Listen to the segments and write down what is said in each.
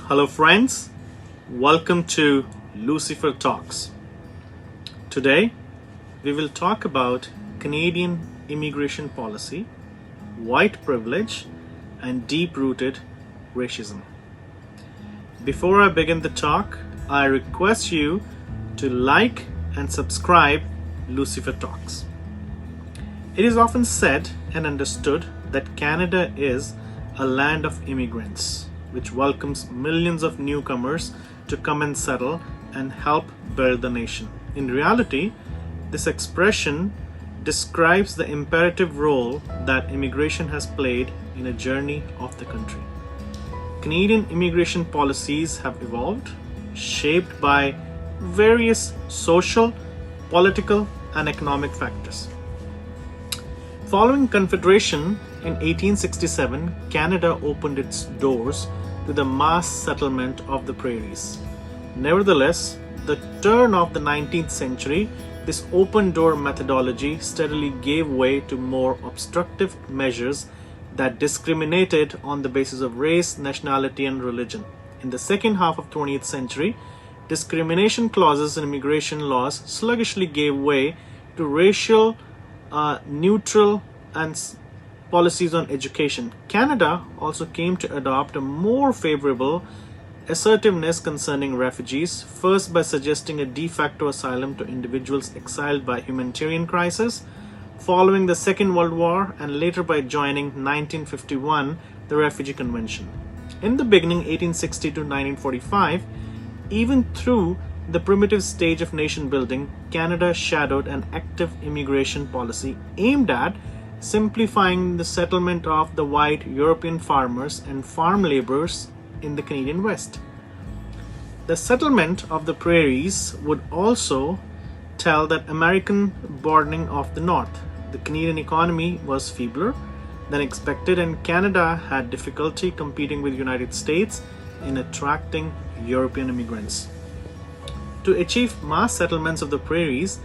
Hello friends, welcome to Lucifer Talks. Today we will talk about Canadian immigration policy, white privilege and deep-rooted racism. Before I begin the talk, I request you to like and subscribe Lucifer Talks. It is often said and understood that Canada is a land of immigrants, which welcomes millions of newcomers to come and settle and help build the nation. In reality, this expression describes the imperative role that immigration has played in a journey of the country. Canadian immigration policies have evolved, shaped by various social, political, and economic factors. Following Confederation in 1867, Canada opened its doors to the mass settlement of the prairies. Nevertheless, the turn of the 19th century, this open door methodology steadily gave way to more obstructive measures that discriminated on the basis of race, nationality, and religion. In the second half of 20th century, discrimination clauses in immigration laws sluggishly gave way to racial neutral and policies on education. Canada also came to adopt a more favorable assertiveness concerning refugees, first by suggesting a de facto asylum to individuals exiled by humanitarian crisis following the Second World War, and later by joining 1951 the Refugee Convention. In the beginning 1860 to 1945, even through the primitive stage of nation building, Canada shadowed an active immigration policy aimed at simplifying the settlement of the white European farmers and farm laborers in the Canadian West. The settlement of the prairies would also tell that American broadening of the North. The Canadian economy was feebler than expected, and Canada had difficulty competing with the United States in attracting European immigrants. To achieve mass settlements of the prairies,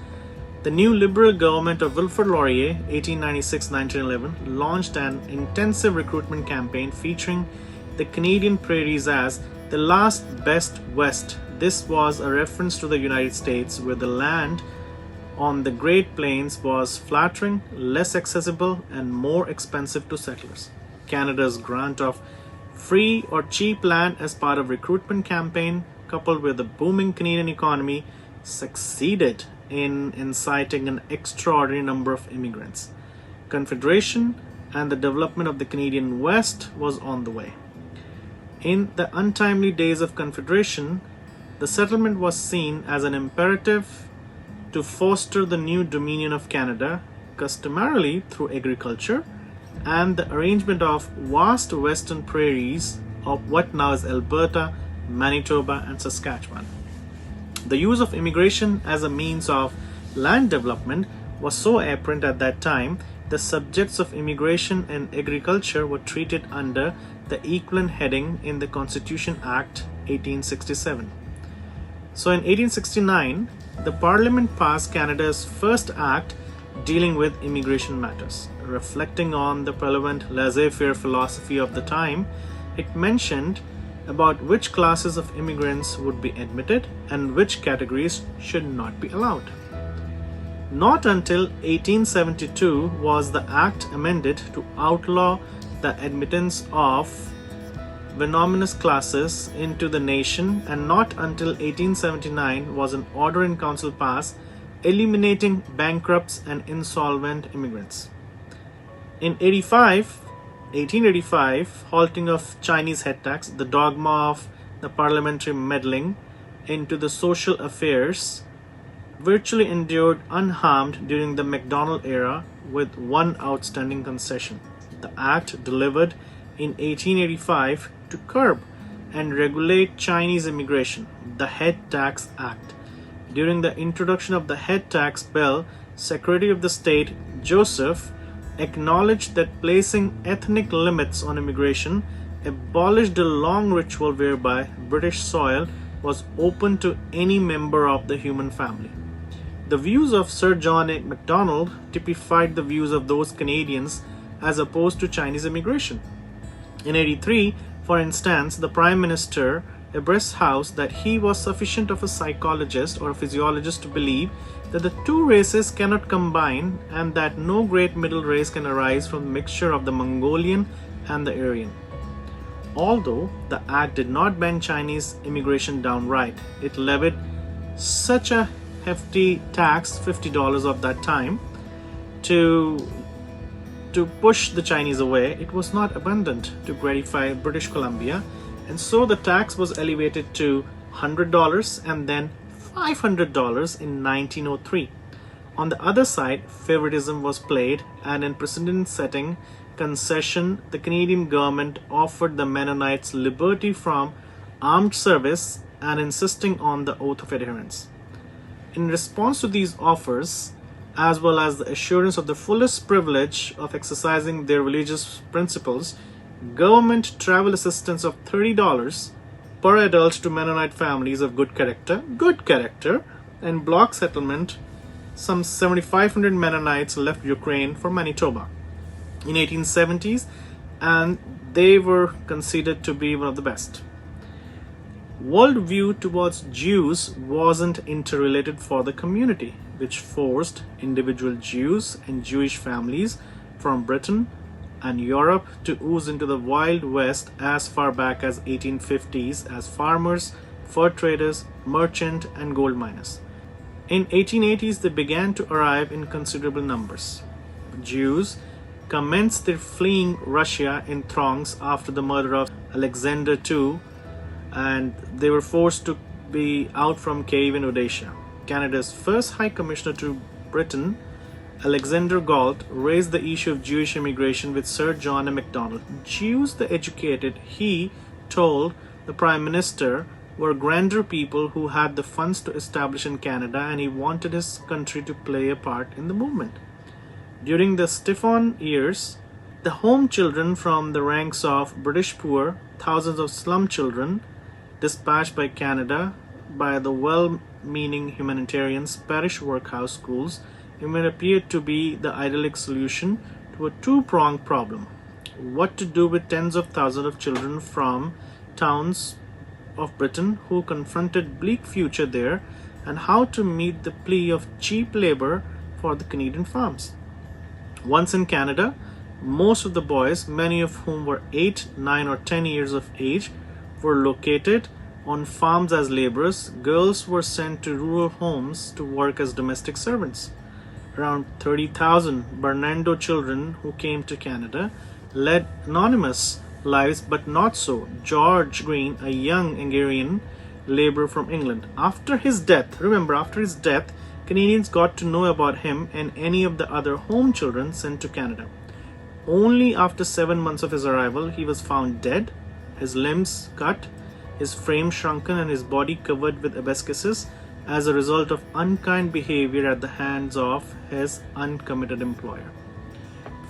the new Liberal government of Wilfrid Laurier, 1896-1911, launched an intensive recruitment campaign featuring the Canadian prairies as the last best West. This was a reference to the United States, where the land on the Great Plains was flattering, less accessible, and more expensive to settlers. Canada's grant of free or cheap land as part of recruitment campaign, coupled with the booming Canadian economy, succeeded in inciting an extraordinary number of immigrants. Confederation and the development of the Canadian West was on the way. In the untimely days of Confederation, the settlement was seen as an imperative to foster the new dominion of Canada, customarily through agriculture and the arrangement of vast western prairies of what now is Alberta, Manitoba, and Saskatchewan. The use of immigration as a means of land development was so apparent at that time. The subjects of immigration and agriculture were treated under the equivalent heading in the Constitution Act 1867. So in 1869, the Parliament passed Canada's first act dealing with immigration matters. Reflecting on the prevalent laissez-faire philosophy of the time, it mentioned about which classes of immigrants would be admitted and which categories should not be allowed. Not until 1872 was the act amended to outlaw the admittance of venomous classes into the nation, and not until 1879 was an order in council passed eliminating bankrupts and insolvent immigrants. In 1885, halting of Chinese head tax, the dogma of the parliamentary meddling into the social affairs, virtually endured unharmed during the Macdonald era, with one outstanding concession. The act delivered in 1885 to curb and regulate Chinese immigration, the Head Tax Act. During the introduction of the Head Tax Bill, Secretary of the State Joseph acknowledged that placing ethnic limits on immigration abolished a long ritual whereby British soil was open to any member of the human family. The views of Sir John A. Macdonald typified the views of those Canadians as opposed to Chinese immigration. In 1883, For instance, the Prime Minister Ebrus House that he was sufficient of a psychologist or a physiologist to believe that the two races cannot combine and that no great middle race can arise from the mixture of the Mongolian and the Aryan. Although the act did not ban Chinese immigration downright, it levied such a hefty tax, $50 of that time, to push the Chinese away. It was not abundant to gratify British Columbia, and so the tax was elevated to $100 and then $500 in 1903. On the other side, favoritism was played, and in precedent-setting concession, the Canadian government offered the Mennonites liberty from armed service and insisting on the oath of adherence. In response to these offers, as well as the assurance of the fullest privilege of exercising their religious principles, government travel assistance of $30 per adult to Mennonite families of good character, and block settlement. Some 7,500 Mennonites left Ukraine for Manitoba in 1870s, and they were considered to be one of the best. Worldview towards Jews wasn't interrelated for the community, which forced individual Jews and Jewish families from Britain and Europe to ooze into the Wild West as far back as 1850s as farmers, fur traders, merchant, and gold miners. In 1880s, they began to arrive in considerable numbers. Jews commenced their fleeing Russia in throngs after the murder of Alexander II, and they were forced to be out from Kiev in Odessa. Canada's first High Commissioner to Britain, Alexander Galt, raised the issue of Jewish immigration with Sir John A. Macdonald. Jews, the educated, he told the Prime Minister, were grander people who had the funds to establish in Canada, and he wanted his country to play a part in the movement. During the Stefan years, the home children from the ranks of British poor, thousands of slum children, dispatched by Canada by the well-meaning humanitarians, parish workhouse schools, even appeared to be the idyllic solution to a two-pronged problem: what to do with tens of thousands of children from towns of Britain who confronted bleak future there, and how to meet the plea of cheap labor for the Canadian farms. Once in Canada, most of the boys, many of whom were 8, 9, or 10 years of age, were located on farms as laborers. Girls were sent to rural homes to work as domestic servants. Around 30,000 Bernardo children who came to Canada led anonymous lives, but not so George Green, a young Hungarian laborer from England. After his death, Canadians got to know about him and any of the other home children sent to Canada. Only after 7 months of his arrival, he was found dead, his limbs cut, his frame shrunken, and his body covered with asbestos as a result of unkind behavior at the hands of his uncommitted employer.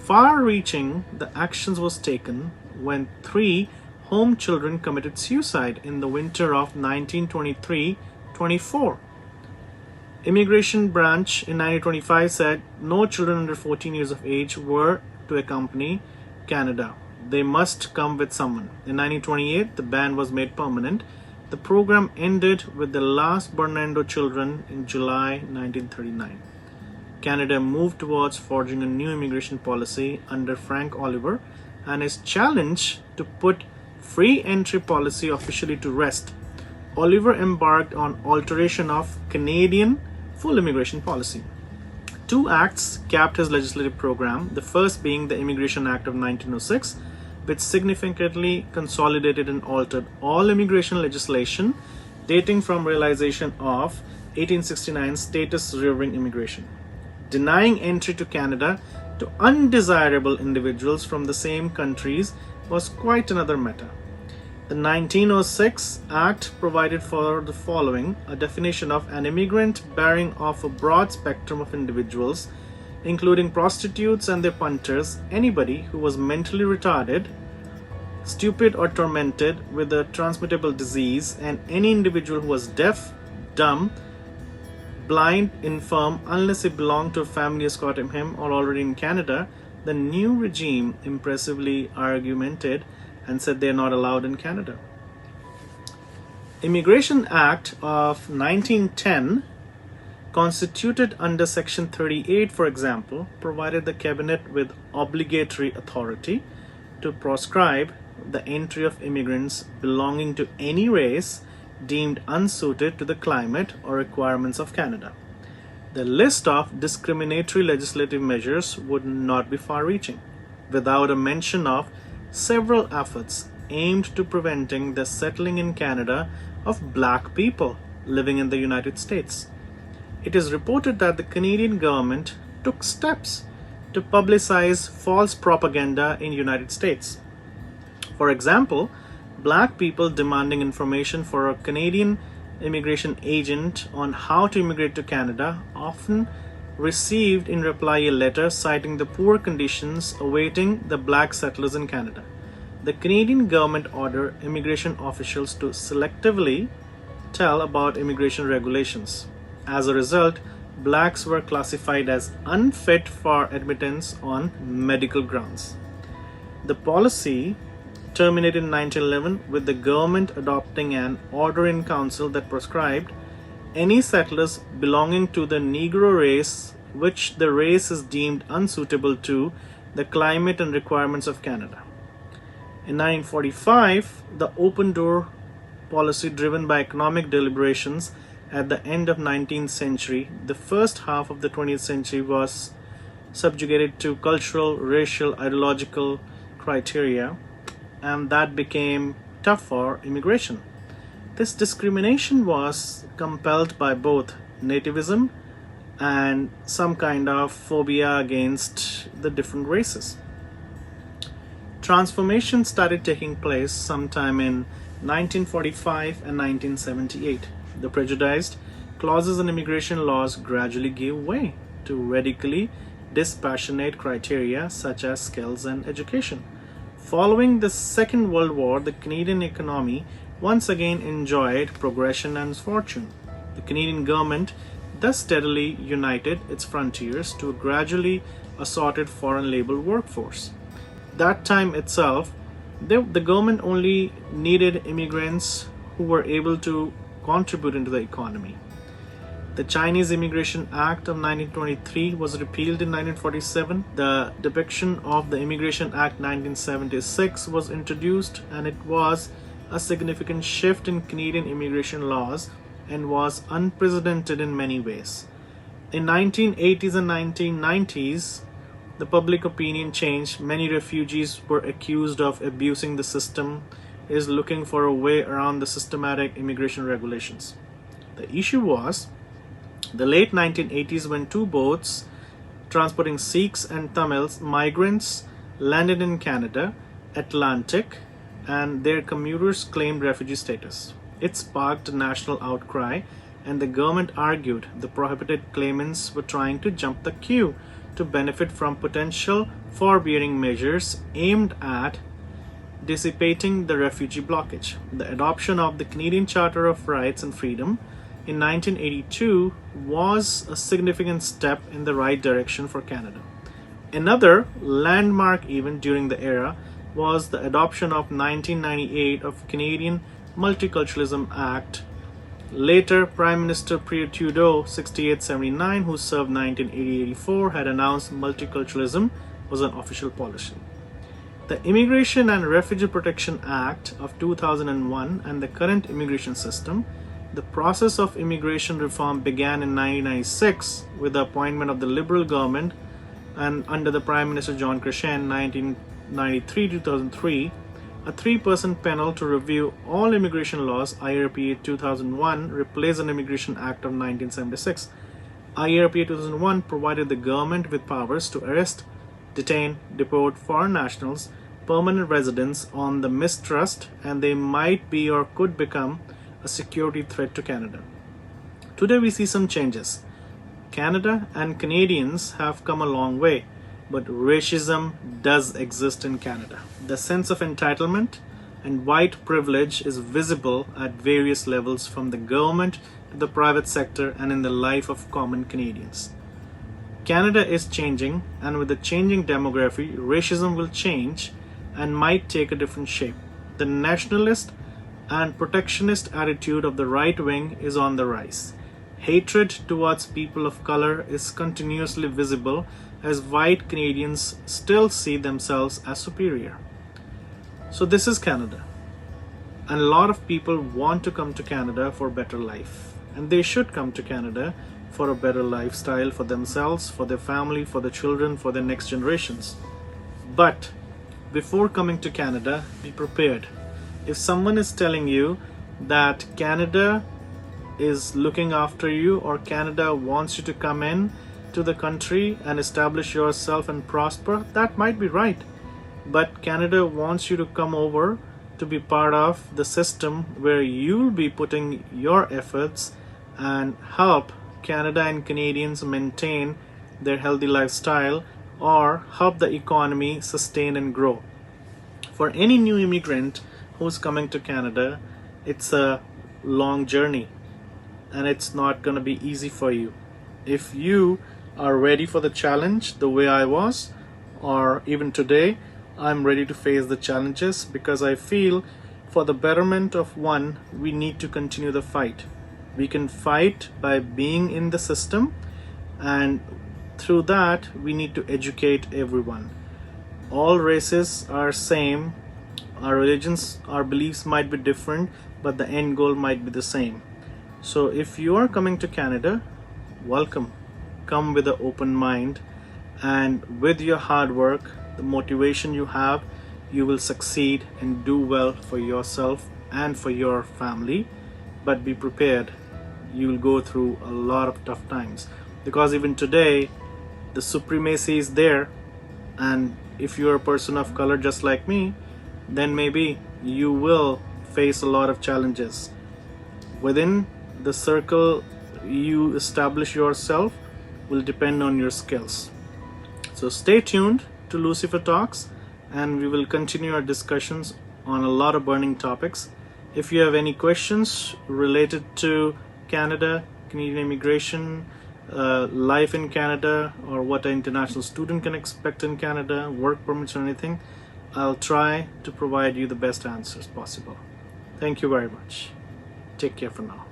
Far-reaching the actions was taken when 3 home children committed suicide in the winter of 1923-24. Immigration branch in 1925 said no children under 14 years of age were to accompany Canada. They must come with someone. In 1928, the ban was made permanent. The program ended with the last Bernardo children in July 1939. Canada moved towards forging a new immigration policy under Frank Oliver, and his challenge to put free entry policy officially to rest. Oliver embarked on alteration of Canadian full immigration policy. 2 acts capped his legislative program, the first being the Immigration Act of 1906, which significantly consolidated and altered all immigration legislation dating from realization of 1869 status reserving immigration. Denying entry to Canada to undesirable individuals from the same countries was quite another matter. The 1906 Act provided for the following: a definition of an immigrant bearing of a broad spectrum of individuals, including prostitutes and their punters, anybody who was mentally retarded, stupid, or tormented with a transmittable disease, and any individual who was deaf, dumb, blind, infirm, unless he belonged to a family escorting him or already in Canada. The new regime impressively argumented and said they're not allowed in Canada. Immigration Act of 1910, constituted under Section 38, for example, provided the Cabinet with obligatory authority to proscribe the entry of immigrants belonging to any race deemed unsuited to the climate or requirements of Canada. The list of discriminatory legislative measures would not be far-reaching, without a mention of several efforts aimed to preventing the settling in Canada of black people living in the United States. It is reported that the Canadian government took steps to publicize false propaganda in the United States. For example, black people demanding information for a Canadian immigration agent on how to immigrate to Canada often received in reply a letter citing the poor conditions awaiting the black settlers in Canada. The Canadian government ordered immigration officials to selectively tell about immigration regulations. As a result, blacks were classified as unfit for admittance on medical grounds. The policy terminated in 1911 with the government adopting an order in council that prescribed any settlers belonging to the Negro race which the race is deemed unsuitable to the climate and requirements of Canada. In 1945, the open door policy driven by economic deliberations at the end of 19th century, the first half of the 20th century was subjugated to cultural, racial, ideological criteria, and that became tough for immigration. This discrimination was compelled by both nativism and some kind of phobia against the different races. Transformation started taking place sometime in 1945 and 1978. The prejudiced clauses in immigration laws gradually gave way to radically dispassionate criteria such as skills and education. Following the Second World War, the Canadian economy once again enjoyed progression and fortune. The Canadian government thus steadily united its frontiers to a gradually assorted foreign labor workforce. That time itself, the government only needed immigrants who were able to contribute into the economy. The Chinese Immigration Act of 1923 was repealed in 1947. The depiction of the Immigration Act 1976 was introduced, and it was a significant shift in Canadian immigration laws and was unprecedented in many ways. In 1980s and 1990s, the public opinion changed. Many refugees were accused of abusing the system, is looking for a way around the systematic immigration regulations. The issue was the late 1980s when two boats transporting Sikhs and Tamils migrants landed in Canada, Atlantic, and their commuters claimed refugee status. It sparked a national outcry, and the government argued the prohibited claimants were trying to jump the queue to benefit from potential forbearing measures aimed at dissipating the refugee blockage. The adoption of the Canadian Charter of Rights and Freedom in 1982 was a significant step in the right direction for Canada. Another landmark event during the era was the adoption of 1998 of Canadian Multiculturalism Act. Later, Prime Minister Pierre Trudeau, 68-79, who served 1980-84, had announced multiculturalism was an official policy. The Immigration and Refugee Protection Act of 2001 and the current immigration system. The process of immigration reform began in 1996 with the appointment of the Liberal government and under the Prime Minister John Crescent 1993-2003, a three-person panel to review all immigration laws. IRPA 2001 replaced an Immigration Act of 1976. IRPA 2001 provided the government with powers to arrest, detain, deport foreign nationals, permanent residents on the mistrust, and they might be or could become a security threat to Canada. Today we see some changes. Canada and Canadians have come a long way, but racism does exist in Canada. The sense of entitlement and white privilege is visible at various levels, from the government to the private sector and in the life of common Canadians. Canada is changing, and with the changing demography, racism will change and might take a different shape. The nationalist and protectionist attitude of the right wing is on the rise. Hatred towards people of color is continuously visible as white Canadians still see themselves as superior. So this is Canada. And a lot of people want to come to Canada for a better life. And they should come to Canada for a better lifestyle for themselves, for their family, for their children, for their next generations. But before coming to Canada, be prepared. If someone is telling you that Canada is looking after you, or Canada wants you to come in to the country and establish yourself and prosper, that might be right. But Canada wants you to come over to be part of the system where you'll be putting your efforts and help Canada and Canadians maintain their healthy lifestyle or help the economy sustain and grow. For any new immigrant who's coming to Canada, it's a long journey and it's not going to be easy for you. If you are ready for the challenge the way I was, or even today, I'm ready to face the challenges because I feel for the betterment of one, we need to continue the fight. We can fight by being in the system, and through that we need to educate everyone. All races are same, our religions, our beliefs might be different, but the end goal might be the same. So if you are coming to Canada, welcome. Come with an open mind, and with your hard work, the motivation you have, you will succeed and do well for yourself and for your family. But be prepared, you will go through a lot of tough times, because even today the supremacy is there, and if you're a person of color just like me, then maybe you will face a lot of challenges. Within the circle you establish yourself will depend on your skills. So stay tuned to Lucifer Talks, and we will continue our discussions on a lot of burning topics. If you have any questions related to Canada, Canadian immigration, life in Canada, or what an international student can expect in Canada, work permits or anything, I'll try to provide you the best answers possible. Thank you very much. Take care for now.